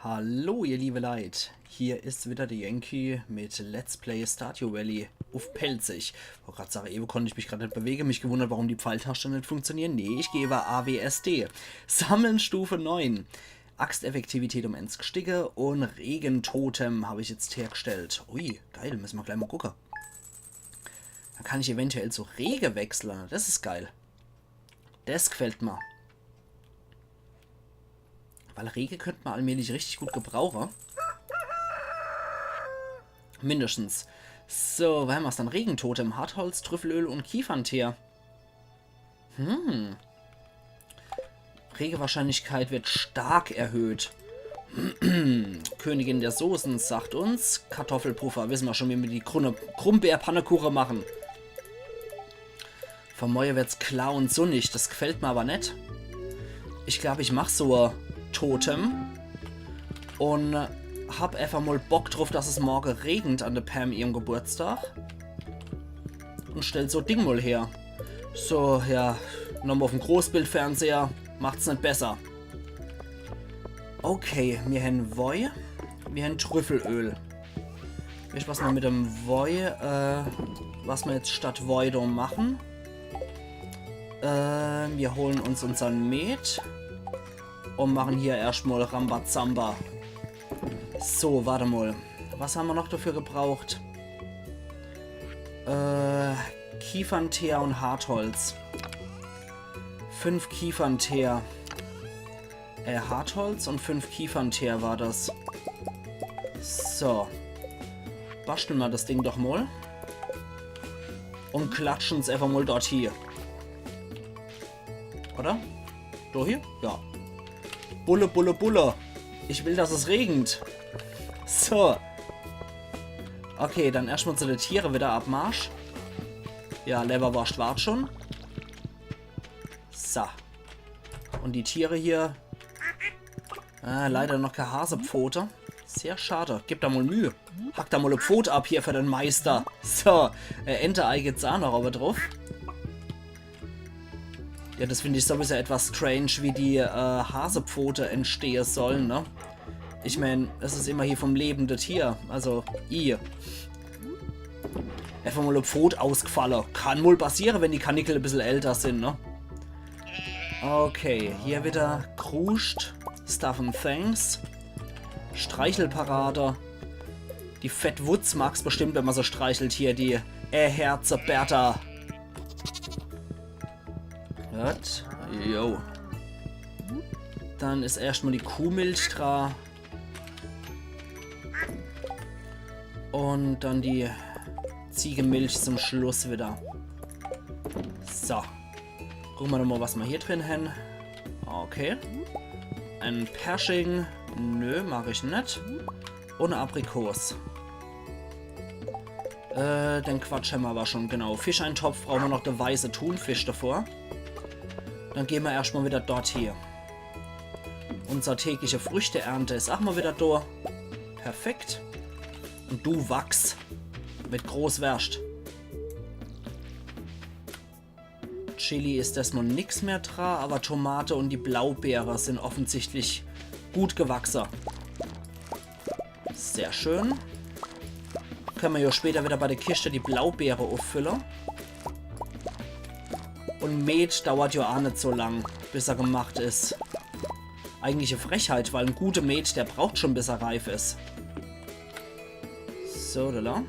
Hallo ihr liebe Leid, hier ist wieder der Yankee mit Let's Play Stardew Valley auf Pelzig. Ich wollte gerade sagen, eben konnte ich mich gerade nicht bewegen, mich gewundert, warum die Pfeiltasten nicht funktionieren. Nee, ich gehe über AWSD. Sammeln Stufe 9. Axteffektivität um 1 Sticke und Regentotem habe ich jetzt hergestellt. Ui, geil, müssen wir gleich mal gucken. Dann kann ich eventuell zu Rege wechseln, das ist geil. Das gefällt mir. Weil Rege könnte man allmählich richtig gut gebrauchen. Mindestens. So, wo haben wir es dann? Regentotem, Hartholz, Trüffelöl und Kiefernteer. Regewahrscheinlichkeit wird stark erhöht. Königin der Soßen sagt uns. Kartoffelpuffer. Wissen wir schon, wie wir die Krummbeer-Pannekuchen machen. Vom Mäuer wird's klar und sonnig. Das gefällt mir aber nicht. Ich glaube, ich mache so ein Totem. Und hab einfach mal Bock drauf, dass es morgen regnet an der Pam ihrem Geburtstag. Und stellt so Ding mal her. So, ja, nochmal auf dem Großbildfernseher. Macht's nicht besser. Okay, wir haben Woi. Wir haben Trüffelöl. Weißt du, was wir mit dem Woi, was wir jetzt statt Woi da machen? Wir holen uns unseren Met. Und machen hier erstmal Rambazamba. So, warte mal. Was haben wir noch dafür gebraucht? Kiefernteer und Hartholz. 5 Kiefernteer. Hartholz und 5 Kiefernteer war das. So. Basteln wir das Ding doch mal. Und klatschen es einfach mal dort hier. Oder? Da hier? Ja. Bulle, Bulle, Bulle. Ich will, dass es regnet. So. Okay, dann erstmal zu den Tieren wieder Abmarsch. Ja, Leberwurst war schon. So. Und die Tiere hier. Leider noch keine Hasepfote. Sehr schade. Gib da mal Mühe. Hack da mal eine Pfote ab hier für den Meister. So. Enterei gibt's auch noch aber drauf. Ja, das finde ich sowieso etwas strange, wie die Hasepfote entstehen sollen, ne? Ich meine, es ist immer hier vom lebenden Tier. Also, einfach mal eine Pfote ausgefallen. Kann wohl passieren, wenn die Kanickel ein bisschen älter sind, ne? Okay, hier wieder Kruscht, Stuff and Thanks, Streichelparade. Die Fettwutz mag's bestimmt, wenn man so streichelt hier, die Herze Bertha. What? Jo. Dann ist erstmal die Kuhmilch dran. Und dann die Ziegenmilch zum Schluss wieder. So. Gucken wir nochmal, was wir hier drin haben. Okay. Ein Pershing. Nö, mag ich nicht. Und eine Aprikos. Den Quatsch haben wir aber schon, genau. Fischeintopf brauchen wir noch der weiße Thunfisch davor. Dann gehen wir erstmal wieder dort hier. Unsere tägliche Früchteernte ist auch mal wieder da. Perfekt. Und du wachs mit Großwärst. Chili ist erstmal nichts mehr dran, aber Tomate und die Blaubeere sind offensichtlich gut gewachsen. Sehr schön. Können wir ja später wieder bei der Kiste die Blaubeere auffüllen. Und Met dauert ja auch nicht so lang, bis er gemacht ist. Eigentlich eine Frechheit, weil ein guter Met, der braucht schon, bis er reif ist. So, da.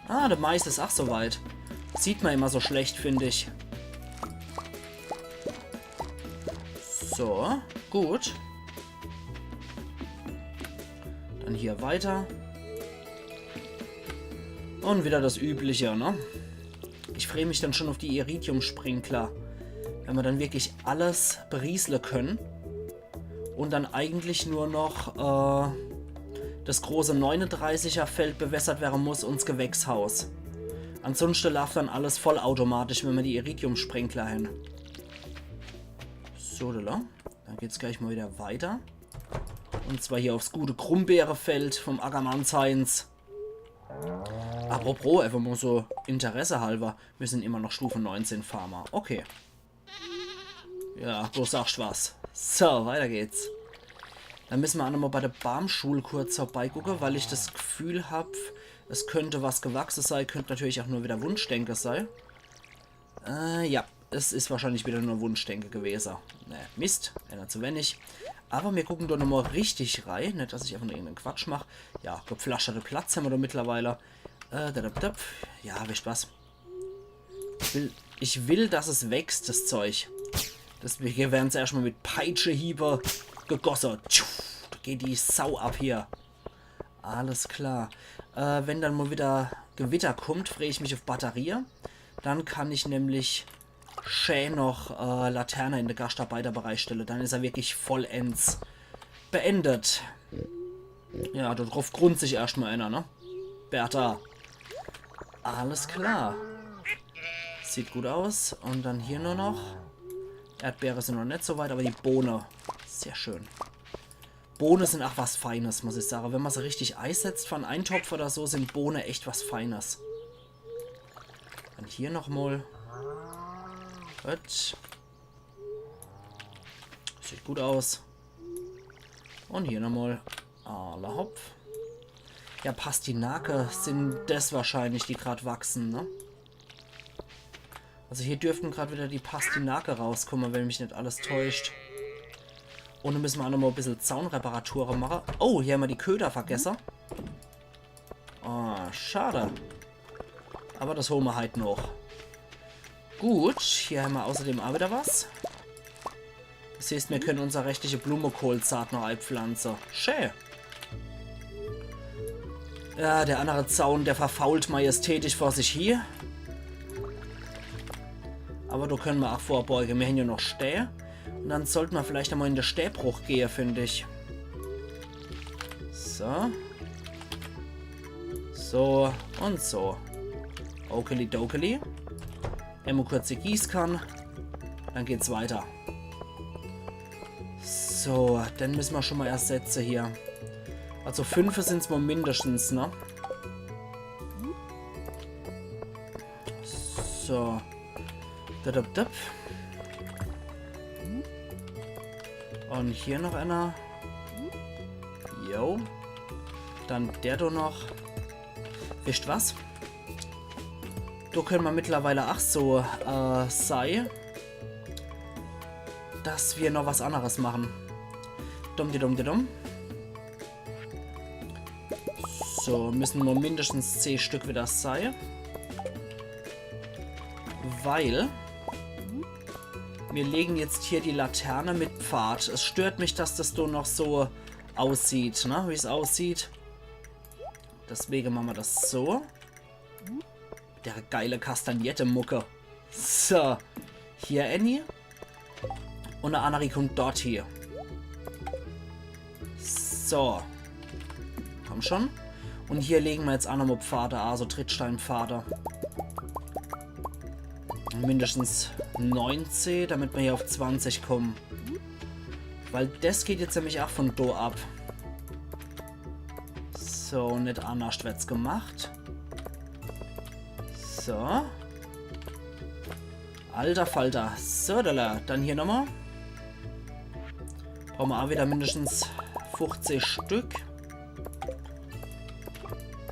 Ah, der Mais ist auch soweit. Sieht man immer so schlecht, finde ich. So, gut. Dann hier weiter. Und wieder das Übliche, ne? Ich freue mich dann schon auf die Iridium-Sprinkler. Wenn wir dann wirklich alles berieseln können. Und dann eigentlich nur noch das große 39er Feld bewässert werden muss und das Gewächshaus. Ansonsten läuft dann alles vollautomatisch, wenn wir die Iridium-Sprinkler haben. So, dann geht's gleich mal wieder weiter. Und zwar hier aufs gute Krummbeerefeld vom Ackermann Science. Apropos, einfach mal so Interesse halber. Wir sind immer noch Stufe 19 Farmer. Okay. Ja, du sagst was. So, weiter geht's. Dann müssen wir auch nochmal bei der Baumschule kurz vorbeigucken, weil ich das Gefühl habe, es könnte was gewachsen sein, könnte natürlich auch nur wieder Wunschdenke sein. Ja, es ist wahrscheinlich wieder nur Wunschdenke gewesen. Ne, Mist, einer zu wenig. Aber wir gucken doch nochmal richtig rein, nicht, dass ich einfach nur irgendeinen Quatsch mache. Ja, gepflasterte Platz haben wir da mittlerweile. Ja, wisst was. Ich will, dass es wächst, das Zeug. Deswegen werden sie erstmal mit Peitschehiebe gegossen. Da geht die Sau ab hier. Alles klar. Wenn dann mal wieder Gewitter kommt, freue ich mich auf Batterie. Dann kann ich nämlich schön noch Laterne in den Gastarbeiterbereich stellen. Dann ist er wirklich vollends beendet. Ja, darauf grund sich erstmal einer, ne? Bertha. Alles klar. Sieht gut aus. Und dann hier nur noch. Erdbeere sind noch nicht so weit, aber die Bohne. Sehr schön. Bohnen sind auch was Feines, muss ich sagen. Wenn man sie richtig einsetzt von Eintopf oder so, sind Bohnen echt was Feines. Dann hier nochmal. Gut. Sieht gut aus. Und hier nochmal. Alle Hopf. Ja, Pastinake sind das wahrscheinlich, die gerade wachsen, ne? Also hier dürften gerade wieder die Pastinake rauskommen, wenn mich nicht alles täuscht. Und dann müssen wir auch noch mal ein bisschen Zaunreparaturen machen. Oh, hier haben wir die Köder vergessen. Oh, schade. Aber das holen wir halt noch. Gut, hier haben wir außerdem auch wieder was. Das heißt, wir können unsere rechtliche Blumenkohlsaat noch einpflanzen. Schön. Ja, der andere Zaun, der verfault majestätisch vor sich hier. Aber da können wir auch vorbeugen. Wir haben ja noch Stähe. Und dann sollten wir vielleicht einmal in den Stähbruch gehen, finde ich. So. So und so. Okeli dokeli. Einmal kurz die Gießkanne. Dann geht's weiter. So, dann müssen wir schon mal ersetzen hier. Also 5 sind es mal mindestens, ne? So. Und hier noch einer. Jo. Dann der da noch. Wisst was? Da können wir mittlerweile auch so sein, dass wir noch was anderes machen. Dumm. So, müssen wir mindestens 10 Stück wieder sein. Weil wir legen jetzt hier die Laterne mit Pfad. Es stört mich, dass das so noch so aussieht, ne? Wie es aussieht. Deswegen machen wir das so. Der geile Kastaniette-Mucke. So. Hier Annie. Und eine Anari kommt dort hier. So. Komm schon. Und hier legen wir jetzt auch nochmal Pfade, also Trittsteinpfade. Mindestens 19, damit wir hier auf 20 kommen. Weil das geht jetzt nämlich auch von do ab. So, nicht anders wird's gemacht. So. Alter Falter. So, dann hier nochmal. Brauchen wir auch wieder mindestens 50 Stück.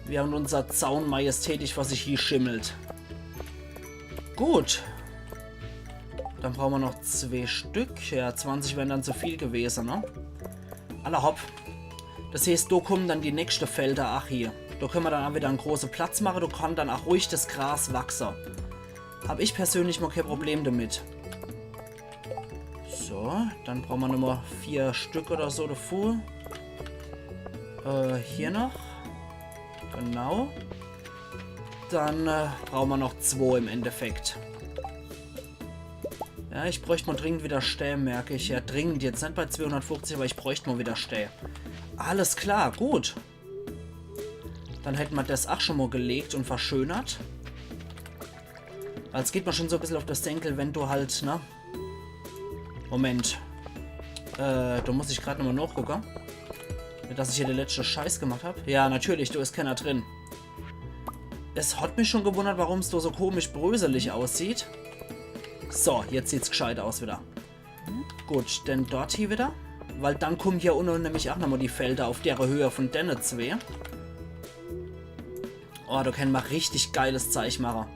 Wir haben unser Zaun majestätisch, was sich hier schimmelt. Gut. Dann brauchen wir noch 2 Stück. Ja, 20 wären dann zu viel gewesen, ne? Alla hopp. Das heißt, da kommen dann die nächsten Felder. Ach, hier. Da können wir dann auch wieder einen großen Platz machen. Da kann dann auch ruhig das Gras wachsen. Habe ich persönlich mal kein Problem damit. So, dann brauchen wir nochmal 4 Stück oder so davor. Hier noch. Genau. Dann brauchen wir noch 2 im Endeffekt. Ja, ich bräuchte mal dringend wieder Stäbe, merke ich. Ja, dringend. Jetzt nicht bei 250, aber ich bräuchte mal wieder Stäbe. Alles klar, gut. Dann hätten wir das auch schon mal gelegt und verschönert. Als geht man schon so ein bisschen auf das Senkel, wenn du halt, ne? Moment. Da muss ich gerade nochmal nachgucken. Dass ich hier den letzten Scheiß gemacht habe. Ja, natürlich, du ist keiner drin. Es hat mich schon gewundert, warum es so komisch bröselig aussieht. So, jetzt sieht es gescheit aus wieder. Gut, denn dort hier wieder. Weil dann kommen hier unten nämlich auch nochmal die Felder auf der Höhe von denen zwei. Oh, da können wir richtig geiles Zeug machen.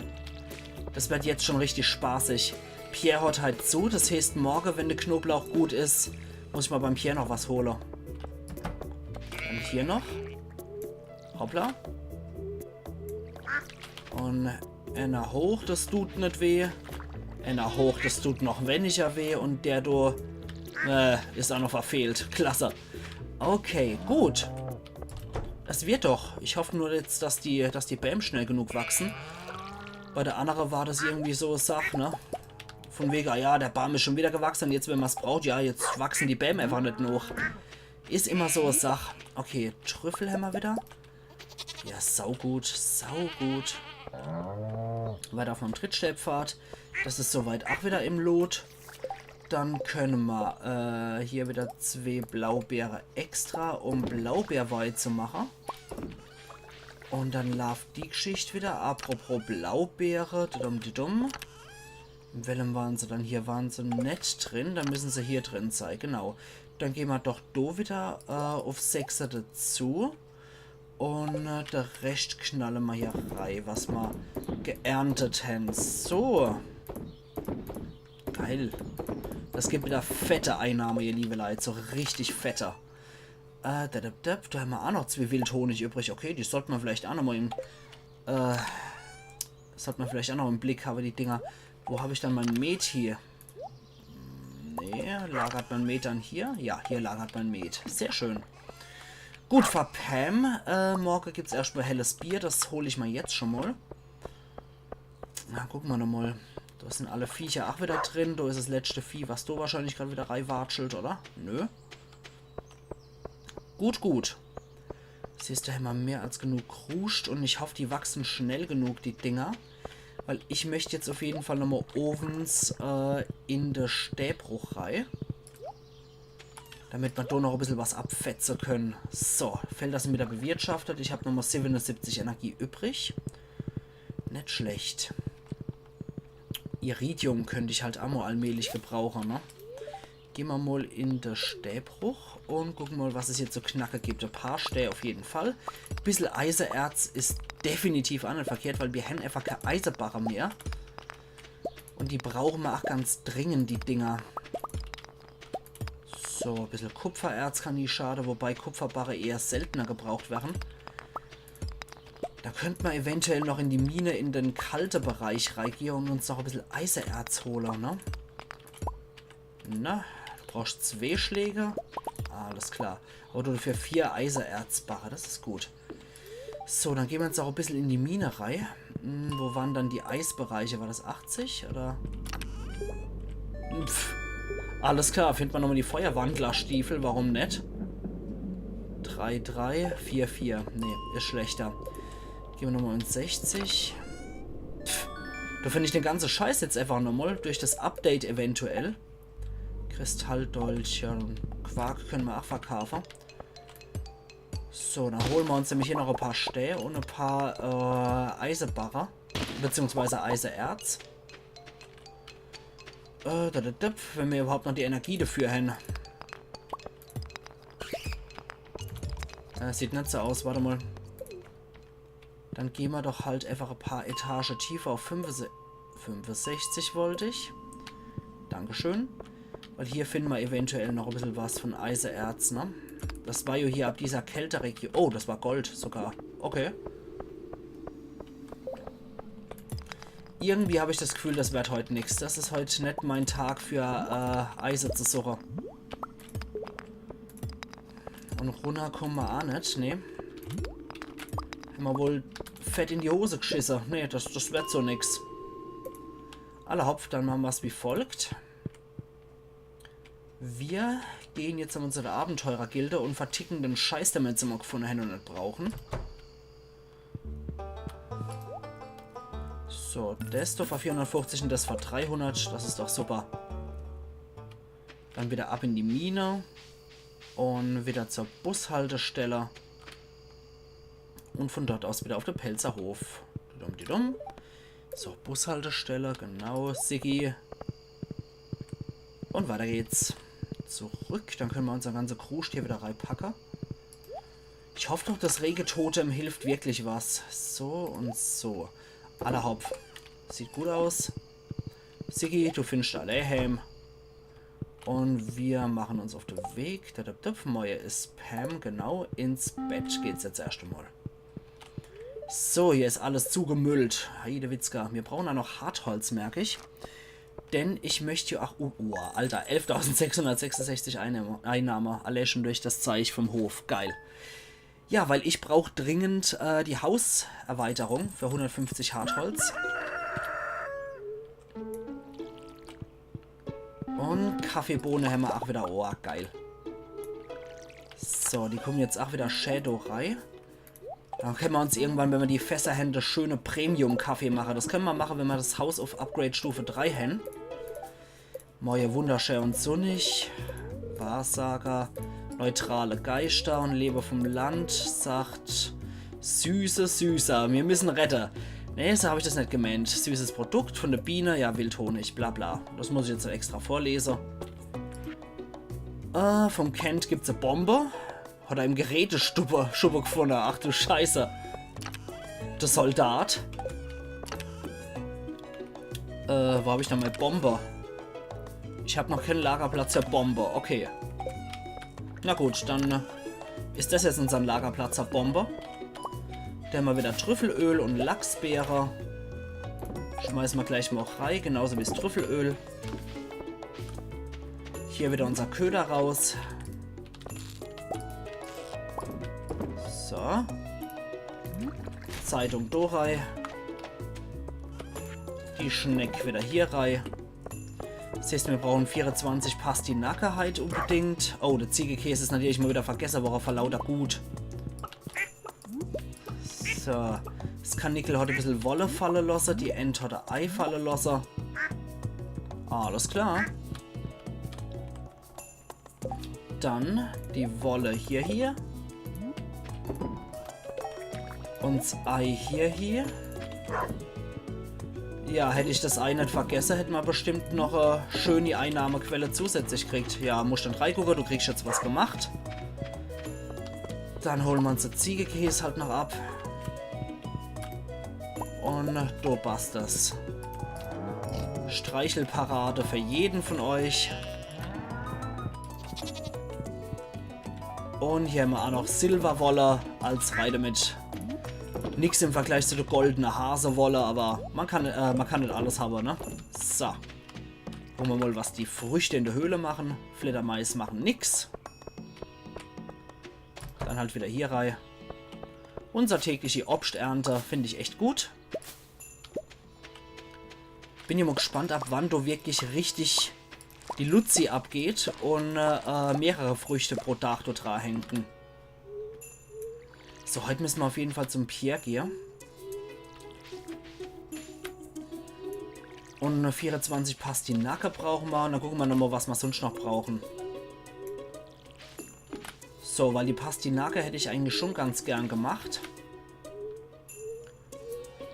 Das wird jetzt schon richtig spaßig. Pierre haut halt zu, das heißt morgen, wenn der Knoblauch gut ist, muss ich mal beim Pierre noch was holen. Und hier noch. Hoppla. Und einer hoch, das tut nicht weh. Einer hoch, das tut noch weniger weh. Und der du ist auch noch verfehlt. Klasse. Okay, gut. Es wird doch. Ich hoffe nur jetzt, dass die Bäume schnell genug wachsen. Bei der anderen war das irgendwie so eine Sache, ne? Von wegen, ah ja, der Baum ist schon wieder gewachsen. Jetzt, wenn man es braucht, ja, jetzt wachsen die Bäume einfach nicht noch. Ist immer so eine Sache. Okay, Trüffel haben wir wieder. Ja, saugut, saugut. Weiter vom Trittstellpfad. Das ist soweit auch wieder im Lot. Dann können wir hier wieder 2 Blaubeere extra, um Blaubeerweih zu machen. Und dann läuft die Geschichte wieder. Apropos Blaubeere. In welchem waren sie dann? Hier waren sie nicht drin. Dann müssen sie hier drin sein. Genau. Dann gehen wir doch da wieder auf 6er dazu. Und der Rest knallen wir hier rein, was wir geerntet haben. So. Geil. Das gibt wieder fette Einnahme, ihr liebe Leute. So richtig fetter. Da haben wir auch noch 2 Wildhonig übrig. Okay, die sollten wir vielleicht auch noch mal im Blick haben, die Dinger. Wo habe ich dann mein Met hier? Nee, lagert mein Met dann hier? Ja, hier lagert mein Met. Sehr schön. Gut, für Pam. Morgen gibt es erstmal helles Bier. Das hole ich mal jetzt schon mal. Na, gucken wir nochmal. Da sind alle Viecher auch wieder drin. Da ist das letzte Vieh, was du wahrscheinlich gerade wieder reinwatschelt, oder? Nö. Gut, gut. Siehst du, haben wir mehr als genug kruscht und ich hoffe, die wachsen schnell genug, die Dinger. Weil ich möchte jetzt auf jeden Fall nochmal Ovens in der Stäbrucherei. Damit wir da noch ein bisschen was abfetzen können. So, Felder sind wieder bewirtschaftet. Ich habe nochmal 77 Energie übrig. Nicht schlecht. Iridium könnte ich halt auch mal allmählich gebrauchen, ne? Gehen wir mal in den Stäbruch und gucken mal, was es jetzt so Knacke gibt. Ein paar Stäbe auf jeden Fall. Ein bisschen Eisenerz ist definitiv auch nicht verkehrt, weil wir haben einfach keine Eisenbarre mehr. Und die brauchen wir auch ganz dringend, die Dinger. So, ein bisschen Kupfererz kann nie schaden, wobei Kupferbarre eher seltener gebraucht werden. Da könnte man eventuell noch in die Mine in den kalten Bereich reingehen und uns noch ein bisschen Eisenerz holen, ne? Na, du brauchst 2 Schläge. Alles klar. Aber du für 4 Eisenerzbarre, das ist gut. So, dann gehen wir jetzt auch ein bisschen in die Mine rein. Wo waren dann die Eisbereiche? War das 80 oder? Pff. Alles klar, findet man nochmal die Feuerwandlerstiefel, warum nicht? 3, 3, 4, 4. Nee, ist schlechter. Gehen wir nochmal in 60. Pff, da finde ich den ganzen Scheiß jetzt einfach nochmal. Durch das Update eventuell. Kristalldolch, ja, Quark können wir auch verkaufen. So, dann holen wir uns nämlich hier noch ein paar Stäbe und ein paar Eisenbarre. Beziehungsweise Eisenerz. Wenn wir überhaupt noch die Energie dafür haben. Sieht nicht so aus, warte mal. Dann gehen wir doch halt einfach ein paar Etagen tiefer auf 65 wollte ich. Dankeschön. Weil hier finden wir eventuell noch ein bisschen was von Eisenerz, ne? Das war ja hier ab dieser Kälteregion. Oh, das war Gold sogar. Okay. Irgendwie habe ich das Gefühl, das wird heute nichts. Das ist heute nicht mein Tag für Eisen zu suchen. Und runter kommen wir auch nicht, ne? Haben wir wohl fett in die Hose geschissen. Ne, das wird so nix. Alle Hopf, dann machen wir es wie folgt. Wir gehen jetzt an unsere Abenteurergilde und verticken den Scheiß, den wir jetzt immer gefunden haben und nicht brauchen. So, das für 450 und das für 300. Das ist doch super. Dann wieder ab in die Mine. Und wieder zur Bushaltestelle. Und von dort aus wieder auf den Pelzerhof. So, Bushaltestelle, genau, Siggi. Und weiter geht's. zurück. Dann können wir unser ganze Krust hier wieder reinpacken. Ich hoffe doch, das Regetotem hilft wirklich was. So und so. Aller Hopf. Sieht gut aus. Siggi, du findest alle heim. Und wir machen uns auf den Weg. Moje ist Pam, genau. Ins Bett geht's jetzt erst einmal. So, hier ist alles zugemüllt. Heidewitzka. Wir brauchen da noch Hartholz, merke ich. Denn ich möchte hier... Ach, Alter. 11.666 Einnahme. Alle schon durch das Zeichen vom Hof. Geil. Ja, weil ich brauche dringend die Hauserweiterung für 150 Hartholz. Und Kaffeebohne haben wir auch wieder. Oh, geil. So, die kommen jetzt auch wieder Shadow rein. Dann können wir uns irgendwann, wenn wir die Fässerhände, schöne Premium-Kaffee machen. Das können wir machen, wenn wir das Haus auf Upgrade Stufe 3 haben. Moje wunderschön und sonnig. Wahrsager. Neutrale Geister und Lebe vom Land. Sagt Süßer. Wir müssen retten. Ne, so habe ich das nicht gemeint. Süßes Produkt von der Biene. Ja, Wildhonig. Bla bla. Das muss ich jetzt extra vorlesen. Vom Kent gibt es eine Bombe. Hat er im Gerätestubbe gefunden. Ach du Scheiße. Der Soldat. Wo habe ich noch meine Bombe? Ich habe noch keinen Lagerplatz für Bombe. Okay. Na gut, dann ist das jetzt unser Lagerplatz für Bombe. Da haben wir wieder Trüffelöl und Lachsbeere. Schmeißen wir gleich mal auch rein, genauso wie das Trüffelöl. Hier wieder unser Köder raus. So. Zeitung Dorei. Die Schneck wieder hier rein. Das heißt, wir brauchen 24 Pastinake unbedingt. Oh, der Ziegekäse ist natürlich mal wieder vergessen, aber vor lauter gut. So. Das Kanickel hat ein bisschen Wolle fallen lassen. Die Ent hat ein Ei fallen lassen. Alles klar. Dann die Wolle hier. Und das Ei hier. Ja, hätte ich das Ei nicht vergessen, hätten wir bestimmt noch schön die Einnahmequelle zusätzlich gekriegt. Ja, musst dann reingucken, du kriegst jetzt was gemacht. Dann holen wir uns den Ziegekäse halt noch ab. Und du passt das. Streichelparade für jeden von euch. Und hier haben wir auch noch Silberwolle als Reide mit. Nix im Vergleich zu der goldenen Hasewolle, aber man kann nicht alles haben, ne? So. Gucken wir mal, was die Früchte in der Höhle machen. Fledermais machen nix. Dann halt wieder hier rein. Unser tägliche Obsternte finde ich echt gut. Bin ja mal gespannt, ab wann du wirklich richtig die Luzi abgeht und mehrere Früchte pro Tag dort hängen. So, heute müssen wir auf jeden Fall zum Pierre gehen. Und 24 Pastinake brauchen wir. Und dann gucken wir nochmal, was wir sonst noch brauchen. So, weil die Pastinake hätte ich eigentlich schon ganz gern gemacht.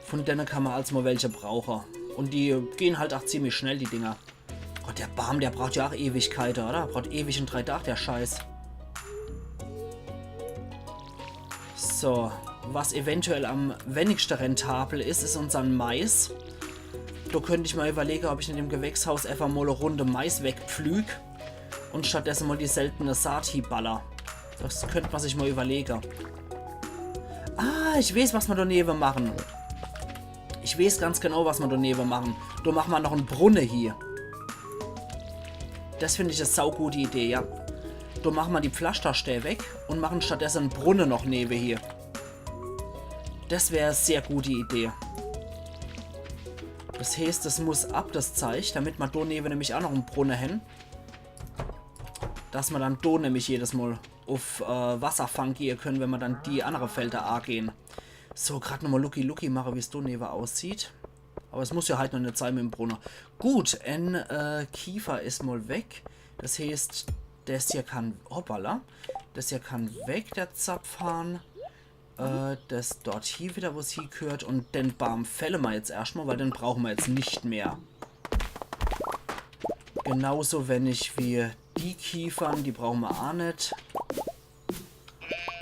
Von denen kann man als mal welche brauchen. Und die gehen halt auch ziemlich schnell, die Dinger. Gott, der Baum, der braucht ja auch Ewigkeiten, oder? Braucht ewig in 3 Tagen, der Scheiß. So, was eventuell am wenigsten rentabel ist, ist unser Mais. Da könnte ich mal überlegen, ob ich in dem Gewächshaus einfach mal eine Runde Mais wegpflüge und stattdessen mal die seltene Saat baller. Das könnte man sich mal überlegen. Ah, ich weiß, was wir daneben machen. Ich weiß ganz genau, was wir daneben machen. Da machen wir noch einen Brunnen hier. Das finde ich eine saugute Idee, ja. Da machen wir die Pflasterstäbe weg und machen stattdessen einen Brunnen noch neben hier. Das wäre eine sehr gute Idee. Das heißt, das muss ab, das Zeichen, damit man da neben nämlich auch noch einen Brunnen hin. Dass man dann da nämlich jedes Mal auf Wasserfang gehen können, wenn man dann die andere Felder angehen. So, gerade nochmal Lucky machen, wie es da neben aussieht. Aber es muss ja halt noch nicht sein mit dem Brunnen. Gut, ein Kiefer ist mal weg. Das heißt, das hier kann... Hoppala. Das hier kann weg, der Zapfhahn. Das dort hier wieder, wo es hier gehört. Und den Baum fällen wir jetzt erstmal, weil den brauchen wir jetzt nicht mehr. Genauso wenig wie Die Kiefern, die brauchen wir auch nicht.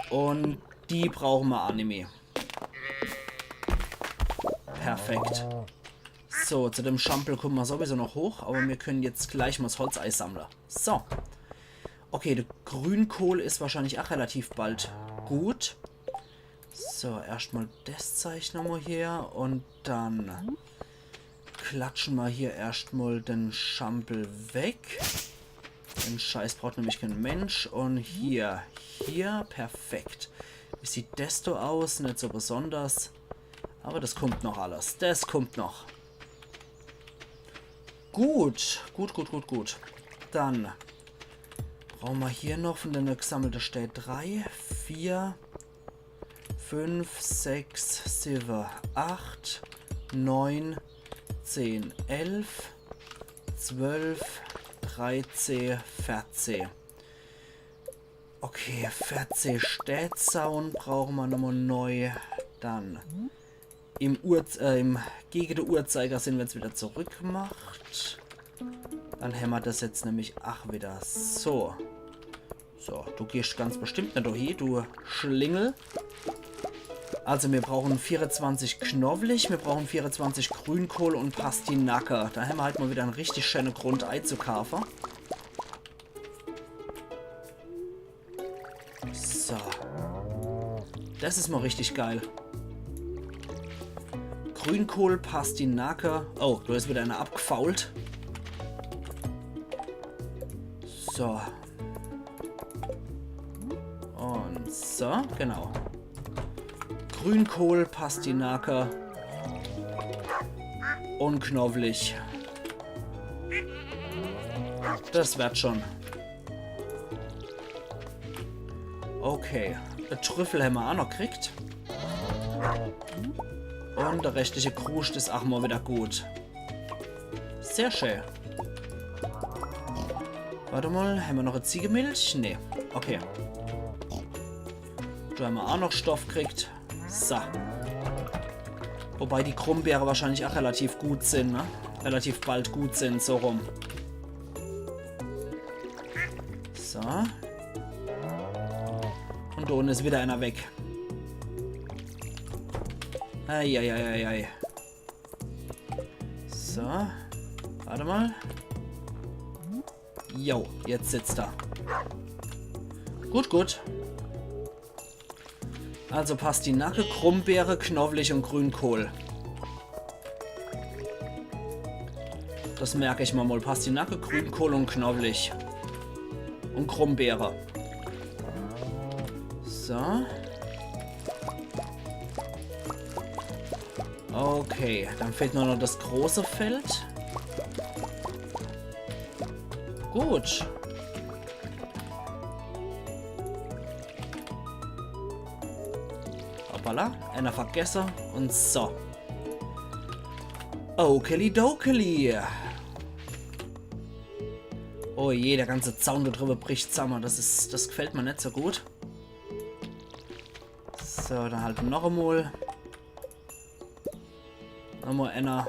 Und die brauchen wir auch nicht mehr. Perfekt. So, zu dem Schampel kommen wir sowieso noch hoch, aber wir können jetzt gleich mal das Holzeis sammeln. So. Okay, der Grünkohl ist wahrscheinlich auch relativ bald gut. So, erstmal das zeichnen wir hier und dann klatschen wir hier erstmal den Schampel weg. Den Scheiß braucht nämlich kein Mensch. Und hier, perfekt. Wie sieht das so aus? Nicht so besonders. Aber das kommt noch alles. Das kommt noch. Gut. Dann brauchen wir hier noch von der gesammelten Stelle 3, 4, 5, 6, 7, 8, 9, 10, 11, 12, 13, 14. Okay, 14 Städtzaun brauchen wir nochmal neu. Dann gegen den Uhrzeigersinn, wenn es wieder zurückmacht. Dann hämmert das jetzt nämlich wieder so. So, du gehst ganz bestimmt nicht dahin, du Schlingel. Also wir brauchen 24 Knoblauch, wir brauchen 24 Grünkohl und Pastinake. Da haben wir halt mal wieder einen richtig schönen Grund einzukaufen. So. Das ist mal richtig geil. Grünkohl, Pastinake. Oh, du hast wieder eine abgefault. So. Und so, genau. Grünkohl, Pastinake und Knoblauch. Das wird schon. Okay. Der Trüffel haben wir auch noch gekriegt. Und der restliche Kruscht ist auch mal wieder gut. Sehr schön. Warte mal, haben wir noch eine Ziegenmilch? Nee. Okay. Da haben wir auch noch Stoff gekriegt. So. Wobei die Krummbeere wahrscheinlich auch relativ gut sind, ne? Relativ bald gut sind, so rum. So. Und da unten ist wieder einer weg. Eieieiei. So. Warte mal. Jo, jetzt sitzt er. Gut. Also Pastinake, Krummbeere, Knoblauch und Grünkohl. Das merke ich mal. Pastinake, Grünkohl und Knoblauch. Und Krummbeere. So. Okay, dann fehlt nur noch das große Feld. Gut. Hoppala, einer vergessen und so. Okelidokeli. Oh je, der ganze Zaun da drüber bricht zusammen. Das gefällt mir nicht so gut. So, dann halt noch einmal. Nochmal einer.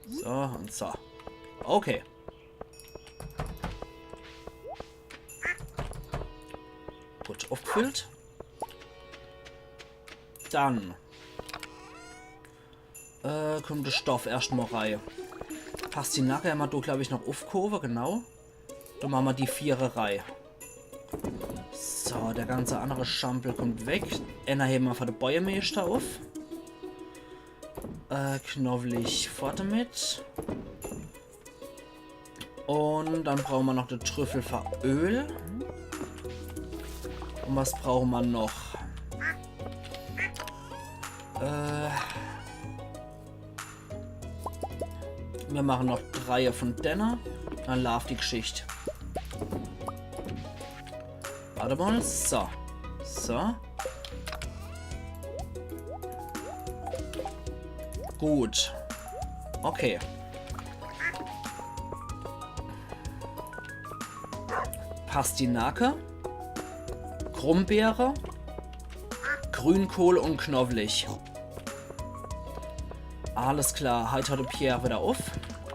So und so. Okay. Gut, aufgefüllt. Dann kommt der Stoff erstmal rein. Pastinake haben wir da, glaube ich, noch aufgehoben, genau. Dann machen wir die 4 Reihe. So, der ganze andere Schampel kommt weg. Einer heben wir von der Bäuermeister auf. Knoblauch fort damit. Und dann brauchen wir noch den Trüffel für Öl. Und was brauchen wir noch? Wir machen noch 3 von Denner. Dann läuft die Geschichte. Warte mal. So. So. Gut. Okay. Pastinake, Krummbeere, Grünkohl und Knoblauch. Alles klar, heute hat Pierre wieder auf.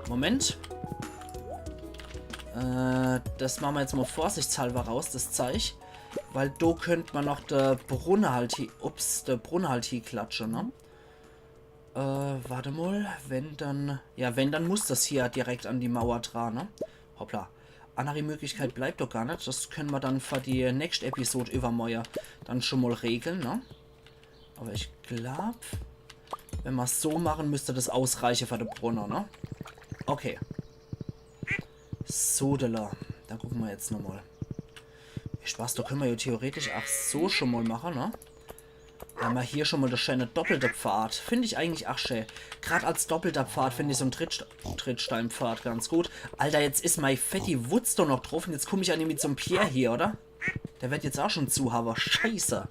Moment. Das machen wir jetzt mal vorsichtshalber raus, das Zeug. Weil da könnte man noch der Brunnen halt hier klatschen, ne? Warte mal, wenn dann... Ja, wenn, dann muss das hier direkt an die Mauer dran, ne? Hoppla. Andere Möglichkeit bleibt doch gar nicht. Das können wir dann für die nächste Episode übermorgen dann schon mal regeln, ne? Aber ich glaube, wenn wir es so machen, müsste das ausreichen für den Brunner, ne? Okay. So, da gucken wir jetzt nochmal. Spaß, da können wir ja theoretisch auch so schon mal machen, ne? Da haben wir hier schon mal das schöne doppelte Pfad. Finde ich eigentlich auch schön. Gerade als doppelter Pfad finde ich so ein Trittsteinpfad ganz gut. Alter, jetzt ist mein Fetti Wutz doch noch drauf und jetzt komme ich an ihn mit so einem Pierre hier, oder? Der wird jetzt auch schon zuhaber. Scheiße.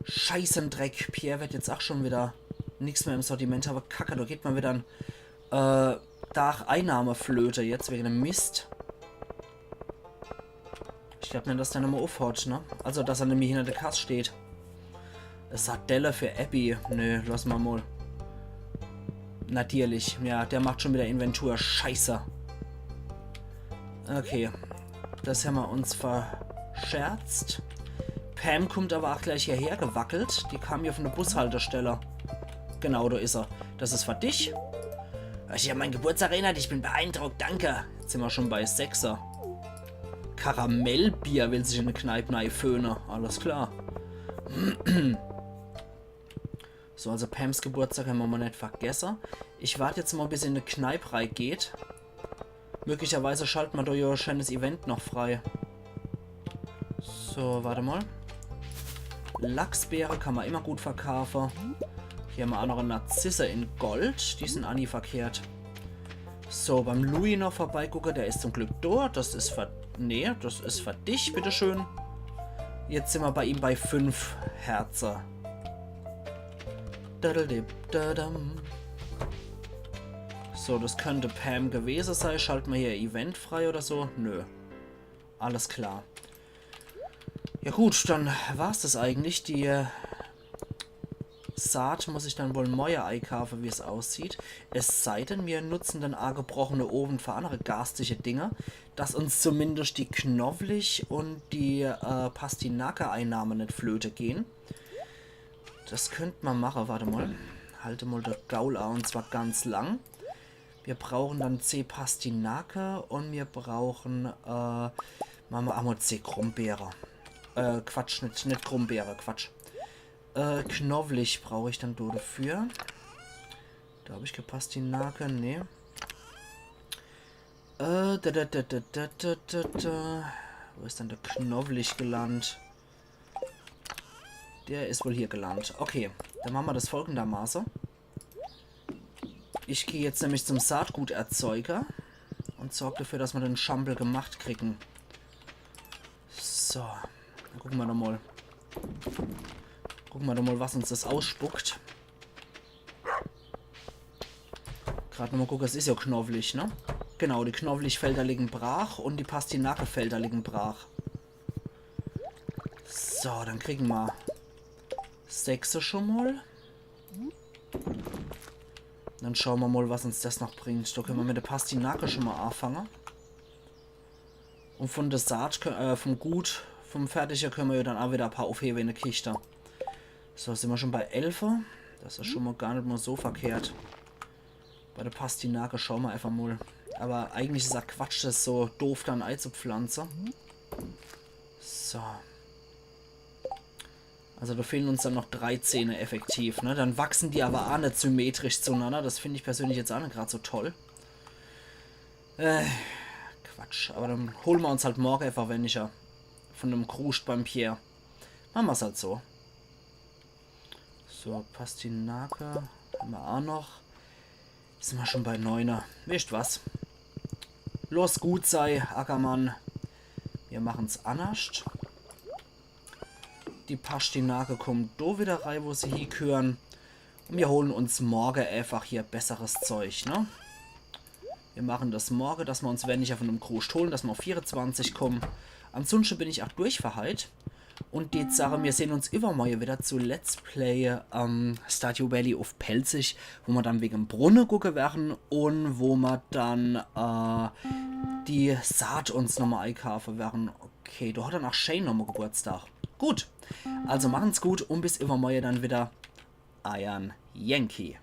Scheißendreck. Pierre wird jetzt auch schon wieder nichts mehr im Sortiment. Aber kacke, da geht mal wieder ein Dach-Einnahmeflöte jetzt wegen dem Mist. Ich glaube nicht, dass der nochmal aufhört, ne? Also, dass er nämlich hinter der Kasse steht. Sardelle für Abby. Nö, lass mal. Natürlich. Ja, der macht schon wieder Inventur. Scheiße. Okay. Das haben wir uns verscherzt. Pam kommt aber auch gleich hierher gewackelt. Die kam hier von der Bushaltestelle. Genau, da ist er. Das ist für dich. Ich habe meinen Geburtstag erinnert. Ich bin beeindruckt. Danke. Jetzt sind wir schon bei 6er. Karamellbier will sich in eine Kneipe föhnen. Alles klar. So, also Pams Geburtstag haben wir mal nicht vergessen. Ich warte jetzt mal, bis in eine Kneipe reingeht. Möglicherweise schalten wir da ja ein schönes Event noch frei. So, warte mal. Lachsbeere kann man immer gut verkaufen. Hier haben wir auch noch eine Narzisse in Gold. Die sind auch nie verkehrt. So, beim Louis noch vorbeigucken. Der ist zum Glück da. Das ist für... Nee, das ist für dich, bitteschön. Jetzt sind wir bei ihm bei 5 Herzen. So, das könnte Pam gewesen sein. Schalten wir hier Event frei oder so? Nö. Alles klar. Ja gut, dann war es das eigentlich. Die Saat muss ich dann wohl neue einkaufen, wie es aussieht. Es sei denn, wir nutzen den angebrochene Ofen für andere garstige Dinge, dass uns zumindest die Knowlich und die Pastinake-Einnahmen nicht flöte gehen. Das könnte man machen, warte mal. Halte mal der Gaul an, und zwar ganz lang. Wir brauchen dann C Pastinake und wir brauchen, machen wir einmal C Krummbeere. Quatsch, nicht Krummbeere, Quatsch. Knowlich brauche ich dann dafür. Da habe ich Pastinake, nee. Wo ist dann der Knowlich gelandet? Der ist wohl hier gelandet. Okay, dann machen wir das folgendermaßen. Ich gehe jetzt nämlich zum Saatguterzeuger und sorge dafür, dass wir den Schampel gemacht kriegen. So, dann gucken wir doch mal. Gucken wir doch mal, was uns das ausspuckt. Gerade nochmal gucken, es ist ja Knowlich, ne? Genau, die Knowlich-Felder liegen brach und die Pastinake-Felder liegen brach. So, dann kriegen wir 6 schon mal. Dann schauen wir mal, was uns das noch bringt. Da können wir mit der Pastinake schon mal anfangen. Und von der Saat, vom Fertigen können wir ja dann auch wieder ein paar aufheben in der Kiste. So, sind wir schon bei 11. Das ist schon mal gar nicht mal so verkehrt. Bei der Pastinake schauen wir einfach mal. Aber eigentlich ist ja Quatsch, das so doof dann Ei zu pflanzen. So. Also da fehlen uns dann noch 3 Zähne effektiv, ne? Dann wachsen die aber auch nicht symmetrisch zueinander. Das finde ich persönlich jetzt auch nicht gerade so toll. Quatsch. Aber dann holen wir uns halt morgen einfach weniger von dem Kruscht beim Pierre. Machen wir es halt so. So, Pastinake haben wir auch noch. Sind wir schon bei 9er. Wisst was? Los gut sei, Ackermann. Wir machen es anders. Die Pastinake kommt da wieder rein, wo sie hingehören. Und wir holen uns morgen einfach hier besseres Zeug, ne? Wir machen das morgen, dass wir uns weniger von einem Kruscht holen, dass wir auf 24 kommen. Ansonsten bin ich auch durch für heute. Und die Sache, wir sehen uns übermorgen wieder zu Let's Play Stardew Valley auf Pelzig, wo wir dann wegen dem Brunnen gucken werden und wo wir dann die Saat uns nochmal einkaufen werden. Okay, du hast dann auch Shane nochmal Geburtstag. Gut, also machen's gut und bis übermorgen dann wieder. Iron Yankee.